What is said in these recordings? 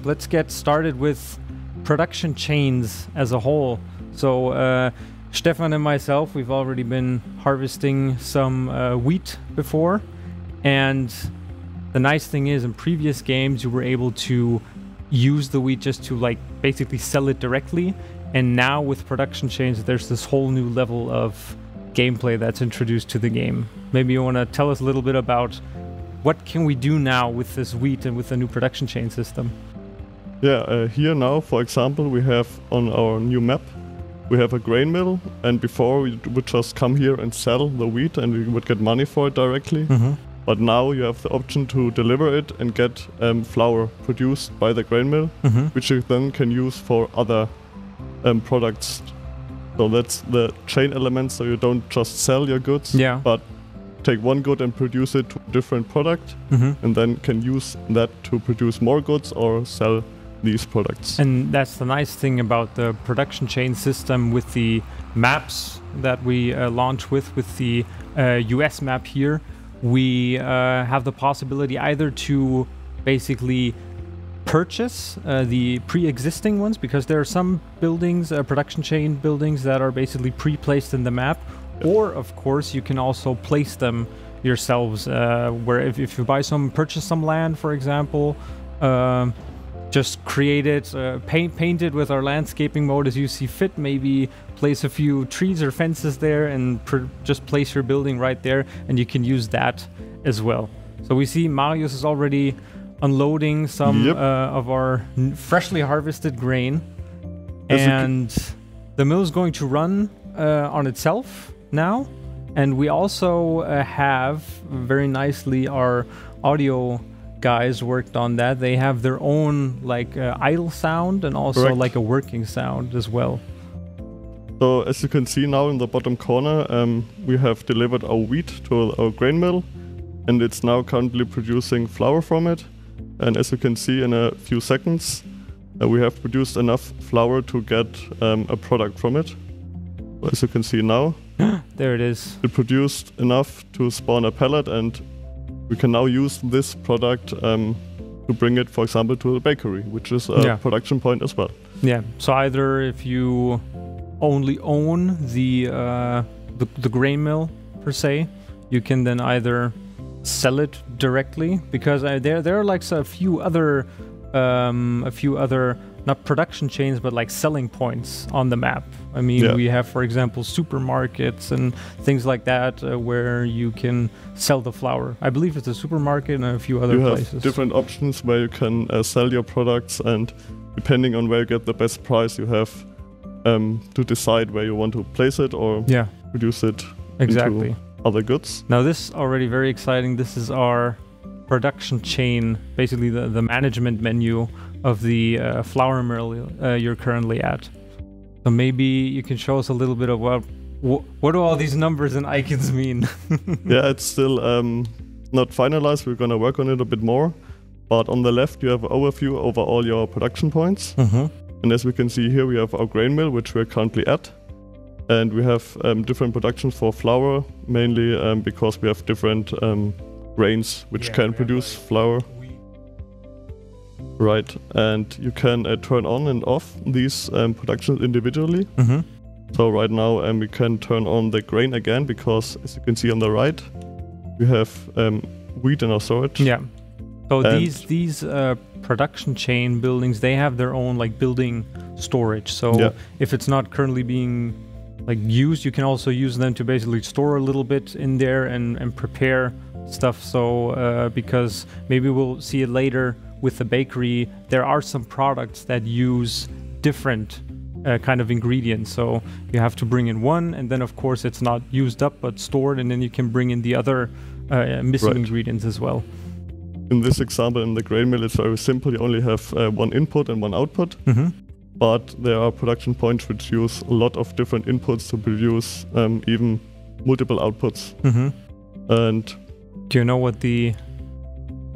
let's get started with production chains as a whole. So Stefan and myself, we've already been harvesting some wheat before, and the nice thing is in previous games you were able to use the wheat just to like basically sell it directly, and now with production chains there's this whole new level of gameplay that's introduced to the game. Maybe you want to tell us a little bit about what can we do now with this wheat and with the new production chain system? Yeah, here now, for example, we have on our new map, we have a grain mill, and before we would just come here and sell the wheat and we would get money for it directly. Mm-hmm. But now you have the option to deliver it and get flour produced by the grain mill, Mm-hmm. which you then can use for other products. So that's the chain element, so you don't just sell your goods, Yeah. but take one good and produce it to a different product, Mm-hmm. and then can use that to produce more goods or sell these products. And that's the nice thing about the production chain system with the maps that we launch with the US map here. We have the possibility either to basically purchase the pre-existing ones, because there are some buildings, production chain buildings that are basically pre-placed in the map, or of course you can also place them yourselves, where if you purchase some land, for example, just create it, paint it with our landscaping mode as you see fit, maybe place a few trees or fences there and just place your building right there, and you can use that as well. So we see Marius is already unloading some of our freshly harvested grain, and the mill is going to run on itself now. And we also have very nicely our audio guys worked on that. They have their own like idle sound and also Correct. like a working sound as well. So as you can see now in the bottom corner, we have delivered our wheat to our grain mill, and it's now currently producing flour from it. And as you can see in a few seconds, we have produced enough flour to get a product from it. So as you can see now, There it is. it produced enough to spawn a pellet, and we can now use this product to bring it, for example, to the bakery, which is a production point as well. Yeah. So either if you only own the grain mill per se, you can then either sell it directly, because there are like a few other not production chains but like selling points on the map. I mean, we have, for example, supermarkets and things like that where you can sell the flour. I believe it's a supermarket and a few other places. You have different options where you can sell your products, and depending on where you get the best price, you have to decide where you want to place it or produce it into other goods. Now this is already very exciting. This is our production chain, basically the management menu of the flour mill you're currently at. So maybe you can show us a little bit of what do all these numbers and icons mean? Yeah, it's still not finalized. We're going to work on it a bit more. But on the left, you have an overview over all your production points. Mm-hmm. And as we can see here, we have our grain mill, which we're currently at. And we have different productions for flour, mainly because we have different grains which can produce flour. Right, and you can turn on and off these productions individually. Mm-hmm. So right now we can turn on the grain again, because as you can see on the right, we have wheat in our storage. Yeah. So these production chain buildings, they have their own like building storage. So if it's not currently being like used, you can also use them to basically store a little bit in there and prepare stuff. So because maybe we'll see it later with the bakery, there are some products that use different kind of ingredients. So you have to bring in one, and then of course it's not used up but stored, and then you can bring in the other missing ingredients as well. In this example, in the grain mill, it's very simple. You only have one input and one output. Mm-hmm. But there are production points which use a lot of different inputs to produce even multiple outputs. Mm-hmm. And do you know what the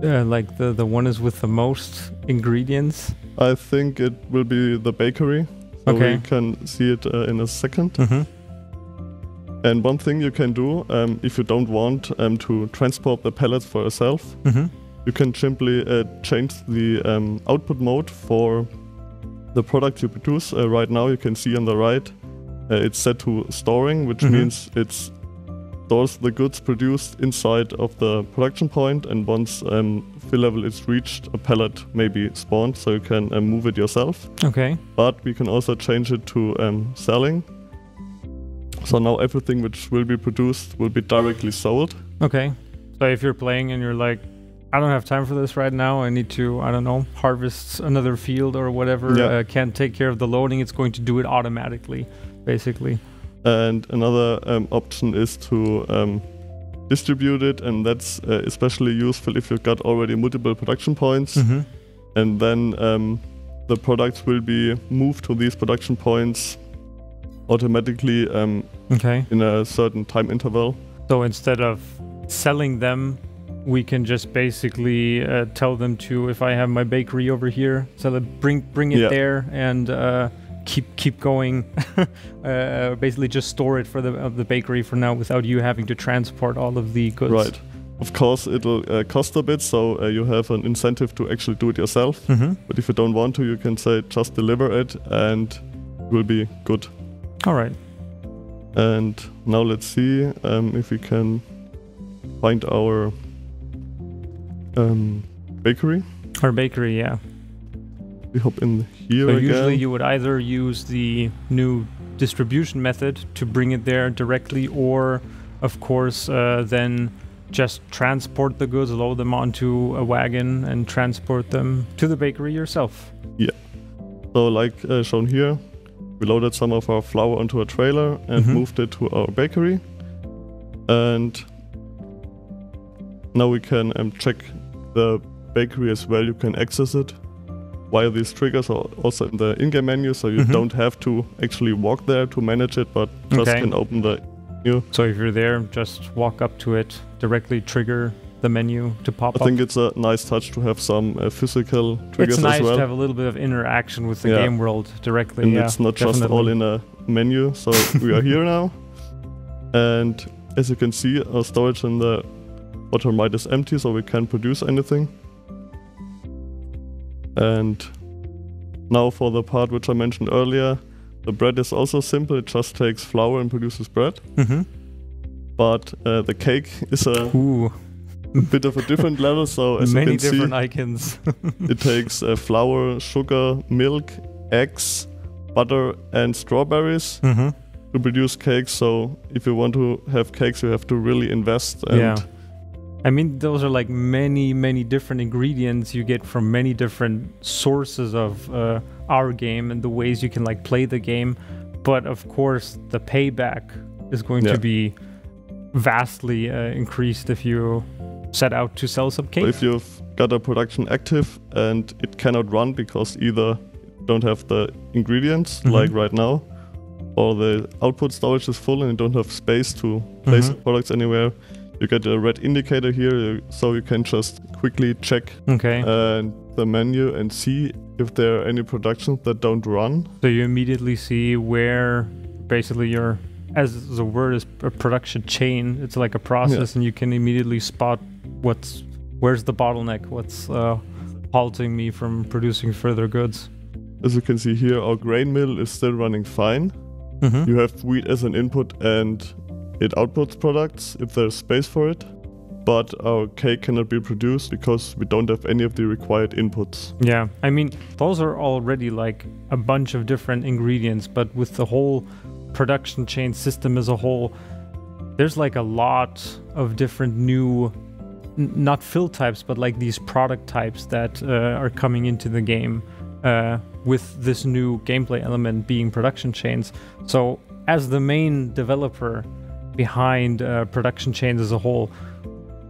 the one is with the most ingredients? I think it will be the bakery. So we can see it in a second. Mm-hmm. And one thing you can do, if you don't want to transport the pellets for yourself, mm-hmm. you can simply change the output mode for the product you produce. Right now you can see on the right it's set to storing, which means it stores the goods produced inside of the production point, and once fill level is reached, a pallet may be spawned, so you can move it yourself. Okay. But we can also change it to selling. So now everything which will be produced will be directly sold. Okay. So if you're playing and you're like, I don't have time for this right now, I need to, I don't know, harvest another field or whatever, can't take care of the loading, it's going to do it automatically, basically. And another option is to distribute it, and that's especially useful if you've got already multiple production points. And then the products will be moved to these production points automatically in a certain time interval. So instead of selling them, we can just basically tell them to, if I have my bakery over here, so that bring it there and keep going. Basically just store it for the bakery for now without you having to transport all of the goods. Right. Of course it'll cost a bit, so you have an incentive to actually do it yourself. But if you don't want to, you can say just deliver it and it will be good. All right. And now let's see if we can find our bakery. Our bakery, yeah. We hop in here so again. Usually you would either use the new distribution method to bring it there directly, or of course then just transport the goods, load them onto a wagon and transport them to the bakery yourself. Yeah. So like shown here, we loaded some of our flour onto a trailer and moved it to our bakery. And now we can check the bakery as well. You can access it via these triggers, or also in the in-game menu, so you don't have to actually walk there to manage it, but just can open the menu. So if you're there, just walk up to it, directly trigger the menu to pop up. I think it's a nice touch to have some physical triggers as well. It's nice to have a little bit of interaction with the game world directly. And it's not just all in a menu. So we are here now. And as you can see, our storage in the bottom right is empty, so we can't produce anything. And now for the part which I mentioned earlier, the bread is also simple. It just takes flour and produces bread. But the cake is a bit of a different level. So as many you can different see, icons. it takes flour, sugar, milk, eggs, butter, and strawberries to produce cakes. So if you want to have cakes, you have to really invest. And I mean, those are like many different ingredients you get from many different sources of our game and the ways you can like play the game. But of course, the payback is going to be vastly increased if you set out to sell some cake. So if you've got a production active and it cannot run because either you don't have the ingredients, like right now, or the output storage is full and you don't have space to place the products anywhere, you get a red indicator here, so you can just quickly check the menu and see if there are any productions that don't run. So you immediately see where basically your, as the word is, a production chain. It's like a process, and you can immediately spot where's the bottleneck, what's halting me from producing further goods. As you can see here, our grain mill is still running fine. You have wheat as an input and it outputs products if there's space for it, but our cake cannot be produced because we don't have any of the required inputs. Yeah, I mean, those are already like a bunch of different ingredients, but with the whole production chain system as a whole, there's like a lot of different new, not fill types, but like these product types that are coming into the game with this new gameplay element being production chains. So as the main developer behind production chains as a whole,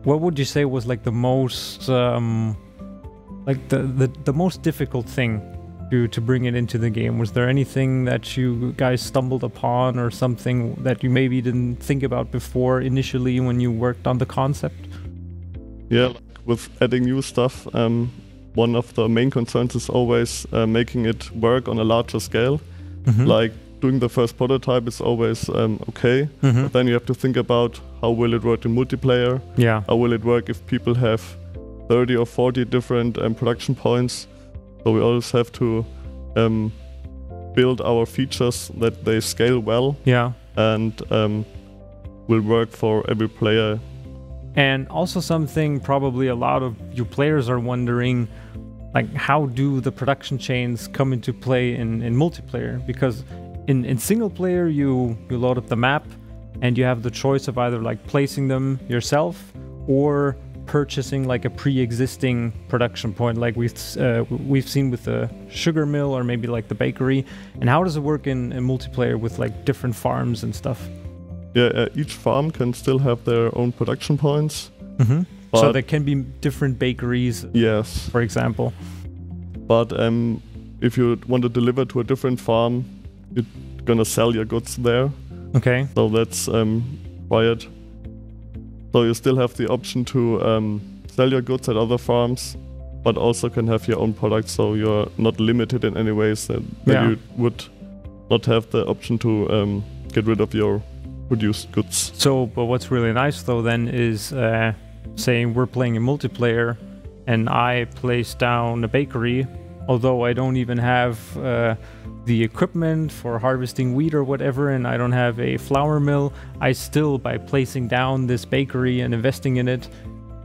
what would you say was like the most like the most difficult thing to bring it into the game? Was there anything that you guys stumbled upon, or something that you maybe didn't think about before initially when you worked on the concept? Yeah, like with adding new stuff, one of the main concerns is always making it work on a larger scale. Like doing the first prototype is always okay, but then you have to think about how will it work in multiplayer? How will it work if people have 30 or 40 different production points. So we always have to build our features that they scale well. Yeah. And will work for every player. And also something probably a lot of you players are wondering, like, how do the production chains come into play in multiplayer? Because in single player, you load up the map and you have the choice of either like placing them yourself or purchasing like a pre-existing production point, like we've seen with the sugar mill or maybe like the bakery. And how does it work in multiplayer with like different farms and stuff? Yeah, each farm can still have their own production points. Mm-hmm. So there can be different bakeries. Yes. For example. But if you want to deliver to a different farm, you're gonna sell your goods there. Okay. So that's required. So you still have the option to sell your goods at other farms, but also can have your own products. So you're not limited in any ways that you would not have the option to get rid of your produced goods. So, but what's really nice though then is saying we're playing a multiplayer and I place down a bakery, although I don't even have the equipment for harvesting wheat or whatever, and I don't have a flour mill, I still, by placing down this bakery and investing in it,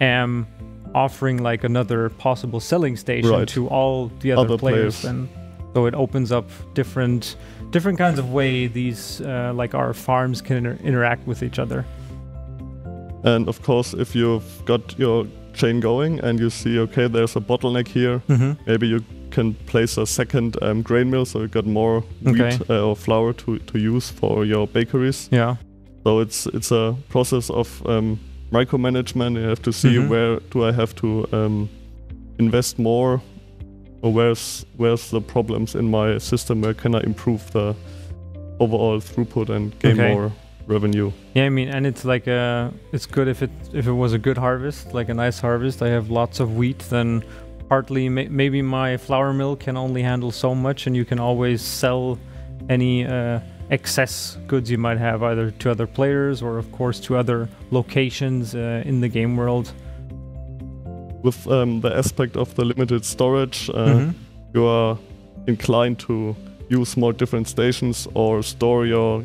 am offering like another possible selling station to all the other players. And so it opens up different kinds of way these like our farms can interact with each other. And of course, if you've got your chain going and you see, okay, there's a bottleneck here, maybe you can place a second grain mill, so you got more wheat or flour to use for your bakeries. Yeah. So it's a process of micromanagement. You have to see where do I have to invest more, or where's the problems in my system, where can I improve the overall throughput and gain more revenue. Yeah, I mean, and it's like it's good if it was a good harvest, like a nice harvest. I have lots of wheat, then partly maybe my flour mill can only handle so much, and you can always sell any excess goods you might have either to other players or of course to other locations in the game world. With the aspect of the limited storage, you are inclined to use more different stations or store your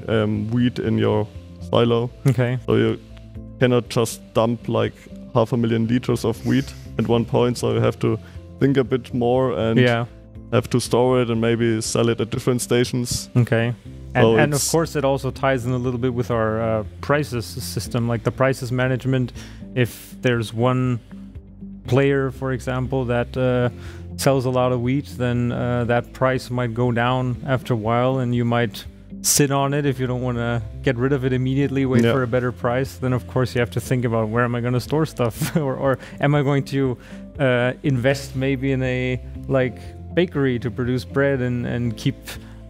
wheat in your silo. Okay. So you cannot just dump like 500,000 liters of wheat at one point, so you have to think a bit more and have to store it and maybe sell it at different stations. Okay. And of course it also ties in a little bit with our prices system, like the prices management. If there's one player, for example, that sells a lot of wheat, then that price might go down after a while, and you might sit on it if you don't want to get rid of it immediately, wait for a better price. Then of course you have to think about, where am I going to store stuff or am I going to invest maybe in a like bakery to produce bread and keep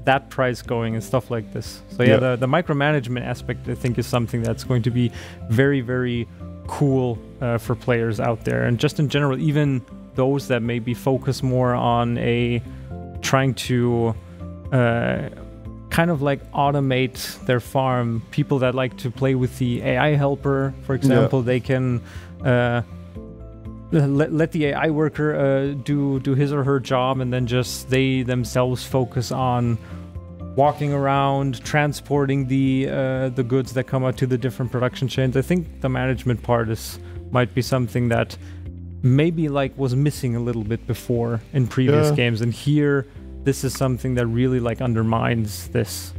that price going and stuff like this. So the micromanagement aspect, I think, is something that's going to be very, very cool for players out there, and just in general, even those that maybe focus more on trying to kind of like automate their farm. People that like to play with the AI helper, for example, they can let the AI worker do his or her job, and then just they themselves focus on walking around, transporting the goods that come out to the different production chains. I think the management part might be something that maybe like was missing a little bit before in previous games, and here this is something that really like undermines this.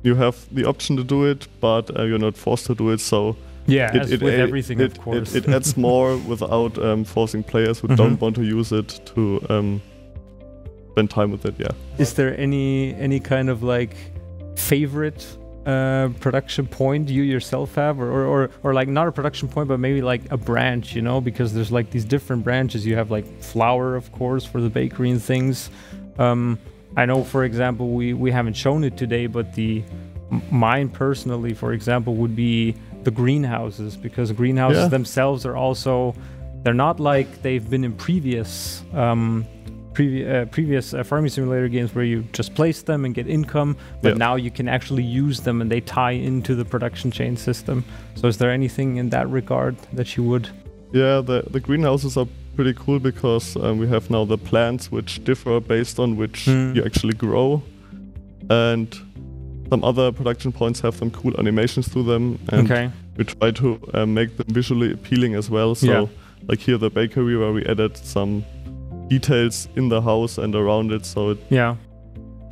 You have the option to do it, but you're not forced to do it. So with everything, of course, it adds more without forcing players who don't want to use it to spend time with it. Yeah. Is there any kind of like favorite production point you yourself have, or like not a production point, but maybe like a branch, you know, because there's like these different branches. You have like flour, of course, for the bakery and things. I know, for example, we haven't shown it today, but mine personally, for example, would be the greenhouses, because greenhouses themselves are also, they're not like they've been in previous farming simulator games where you just place them and get income, but now you can actually use them and they tie into the production chain system. So is there anything in that regard that you would Yeah, the greenhouses are pretty cool because we have now the plants which differ based on which you actually grow, and some other production points have some cool animations to them, and we try to make them visually appealing as well. So like here the bakery where we added some details in the house and around it, so it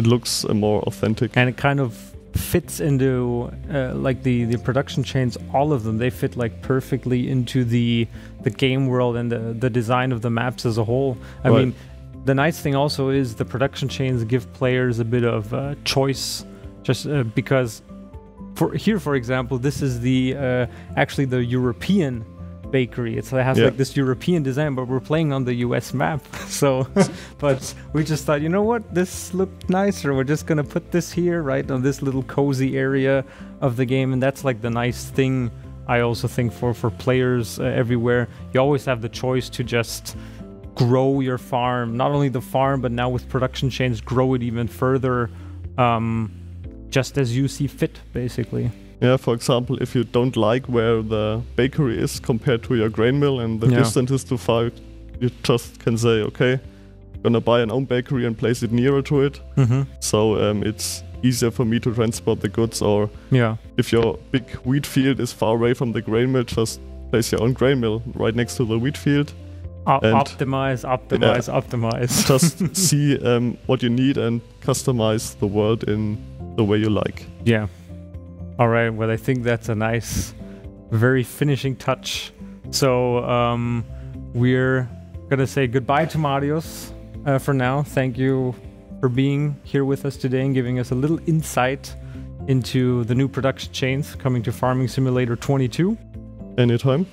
looks more authentic. And it kind of fits into like the production chains, all of them, they fit like perfectly into the game world and the design of the maps as a whole. I mean, the nice thing also is the production chains give players a bit of choice, just because for example, this is the actually the European bakery. It has like this European design, but we're playing on the US map. So but we just thought, you know what, this looked nicer, we're just gonna put this here, right, on this little cozy area of the game. And that's like the nice thing, I also think, for players everywhere. You always have the choice to just grow your farm, not only the farm, but now with production chains, grow it even further, just as you see fit, basically. Yeah, for example, if you don't like where the bakery is compared to your grain mill and the distance is too far, you just can say, okay, I'm gonna buy an own bakery and place it nearer to it. So it's easier for me to transport the goods. Or if your big wheat field is far away from the grain mill, just place your own grain mill right next to the wheat field. Optimize. Just see what you need and customize the world in the way you like. Yeah. All right, well, I think that's a nice, very finishing touch. So we're gonna say goodbye to Marius for now. Thank you for being here with us today and giving us a little insight into the new production chains coming to Farming Simulator 22. Anytime.